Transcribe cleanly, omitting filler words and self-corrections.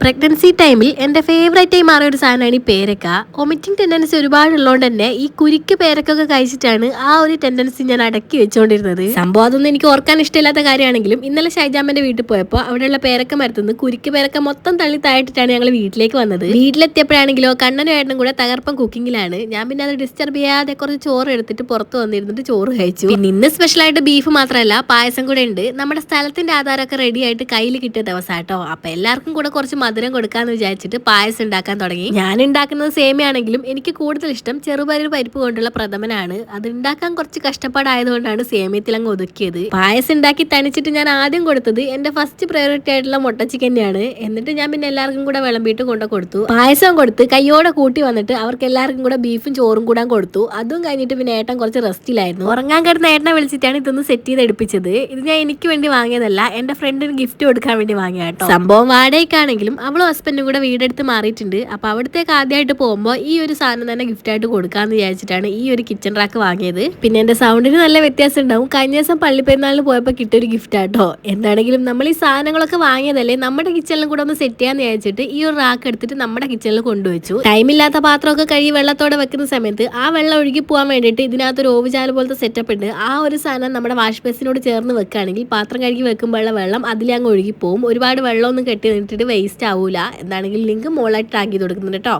Pregnancy ടൈമിൽ എൻ്റെ favourite ആയി മാറിയ ഒരു സാധനമാണ് ഈ പേരക്ക. വൊമിറ്റിംഗ് ടെൻഡൻസി ഒരുപാടുള്ളതുകൊണ്ട് തന്നെ ഈ കുരുക്ക് പേരക്കൊക്കെ കഴിച്ചിട്ടാണ് ആ ഒരു ടെൻഡൻസി ഞാൻ അടക്കി വെച്ചുകൊണ്ടിരുന്നത്. സംഭവം അതൊന്നും എനിക്ക് ഓർക്കാൻ ഇഷ്ടമില്ലാത്ത കാര്യമാണെങ്കിലും ഇന്നലെ ഷൈജാമ്മന്റെ വീട്ടിൽ പോയപ്പോൾ അവിടെയുള്ള പേരക്ക മരത്തുനിന്ന് കുരുക്ക് പേരക്ക മൊത്തം തള്ളി താഴെട്ടിട്ടാണ് ഞങ്ങൾ വീട്ടിലേക്ക് വന്നത്. വീട്ടിലെത്തിയപ്പോഴാണെങ്കിലോ കണ്ണനും ഏട്ടനും കൂടെ തകർപ്പം കുക്കിങ്ങിലാണ്. ഞാൻ പിന്നെ അത് ഡിസ്റ്റർബ് ചെയ്യാതെ കുറച്ച് ചോറ് എടുത്തിട്ട് പുറത്ത് വന്നിരുന്നിട്ട് ചോറ് കഴിച്ചു. പിന്നെ ഇന്ന് സ്പെഷ്യലായിട്ട് ബീഫ് മാത്രമല്ല പായസം കൂടെ ഉണ്ട്. നമ്മുടെ സ്ഥലത്തിന്റെ ആധാരമൊക്കെ റെഡി ആയിട്ട് കയ്യിൽ കിട്ടിയ ദിവസം കേട്ടോ. അപ്പൊ എല്ലാവർക്കും കൂടെ കുറച്ച് മധുരം കൊടുക്കാന്ന് വിചാരിച്ചിട്ട് പായസം ഉണ്ടാക്കാൻ തുടങ്ങി. ഞാൻ ഉണ്ടാക്കുന്നത് സേമിയാണെങ്കിലും എനിക്ക് കൂടുതൽ ഇഷ്ടം ചെറുപയർ പരിപ്പ് കൊണ്ടുള്ള പ്രഥമനാണ്. അത് ഉണ്ടാക്കാൻ കുറച്ച് കഷ്ടപ്പാടായതുകൊണ്ടാണ് സേമിയത്തിൽ അങ്ങ് ഒതുക്കിയത്. പായസം ഉണ്ടാക്കി തണിച്ചിട്ട് ഞാൻ ആദ്യം കൊടുത്തത് എന്റെ ഫസ്റ്റ് പ്രയോറിറ്റി ആയിട്ടുള്ള മുട്ട ചിക്കൻ തന്നെയാണ്. എന്നിട്ട് ഞാൻ പിന്നെ എല്ലാവർക്കും കൂടെ വിളമ്പിയിട്ട് കൊണ്ട് കൊടുത്തു. പായസം കൊടുത്ത് കയ്യോടെ കൂട്ടി വന്നിട്ട് അവർക്ക് എല്ലാവർക്കും കൂടെ ബീഫും ചോറും കൂടാൻ കൊടുത്തു. അതും കഴിഞ്ഞിട്ട് പിന്നെ ഏട്ടൻ കുറച്ച് റെസ്റ്റിലായിരുന്നു. ഉറങ്ങാൻ കിടന്ന ഏട്ടനെ വിളിച്ചിട്ടാണ് ഇതൊന്ന് സെറ്റ് ചെയ്ത് എടുപ്പിച്ചത്. ഇത് ഞാൻ എനിക്ക് വേണ്ടി വാങ്ങിയതല്ല, എന്റെ ഫ്രണ്ടിന് ഗിഫ്റ്റ് കൊടുക്കാൻ വേണ്ടി വാങ്ങിയ കേട്ടോ. സംഭവം വാടകയ്ക്കാണെങ്കിലും അവളും ഹസ്ബൻഡും കൂടെ വീടെടുത്ത് മാറിയിട്ടുണ്ട്. അപ്പൊ അവിടത്തേക്ക് ആദ്യമായിട്ട് പോകുമ്പോൾ ഈ ഒരു സാധനം തന്നെ ഗിഫ്റ്റ് ആയിട്ട് കൊടുക്കാന്ന് വിചാരിച്ചിട്ടാണ് ഈ ഒരു കിച്ചൺ റാക്ക് വാങ്ങിയത്. പിന്നെ എന്റെ സൗണ്ടിന് നല്ല വ്യത്യാസം ഉണ്ടാവും. കഴിഞ്ഞ ദിവസം പള്ളിപ്പെരുന്നാളിന് പോയപ്പോൾ കിട്ടിയൊരു ഗിഫ്റ്റ് ആട്ടോ. എന്താണെങ്കിലും നമ്മൾ ഈ സാധനങ്ങളൊക്കെ വാങ്ങിയതല്ലേ, നമ്മുടെ കിച്ചണിലും കൂടെ ഒന്ന് സെറ്റ് ചെയ്യാന്ന് വിചാരിച്ചിട്ട് ഈ ഒരു റാക്ക് എടുത്തിട്ട് നമ്മുടെ കിച്ചണിൽ കൊണ്ടുവച്ചു. ടൈമില്ലാത്ത പാത്രമൊക്കെ കഴുകി വെള്ളത്തോടെ വെക്കുന്ന സമയത്ത് ആ വെള്ളം ഒഴുകി പോകാൻ വേണ്ടിയിട്ട് ഇതിനകത്തൊരു ഓവുചാല് പോലത്തെ സെറ്റപ്പ് ഉണ്ട്. ആ ഒരു സാധനം നമ്മുടെ വാഷ് ബേസിനോട് ചേർന്ന് വെക്കുകയാണെങ്കിൽ പാത്രം കഴുകി വെക്കുമ്പോഴുള്ള വെള്ളം അതിലങ്ങ് ഒഴുകി പോകും. ഒരുപാട് വെള്ളമൊന്നും കെട്ടി നിന്നിട്ട് വേസ്റ്റ് ആവൂല. എന്താണെങ്കിലും ലിങ്ക് മോളായിട്ട് ടാഗ് ചെയ്ത് കൊടുക്കുന്നുണ്ട് കേട്ടോ.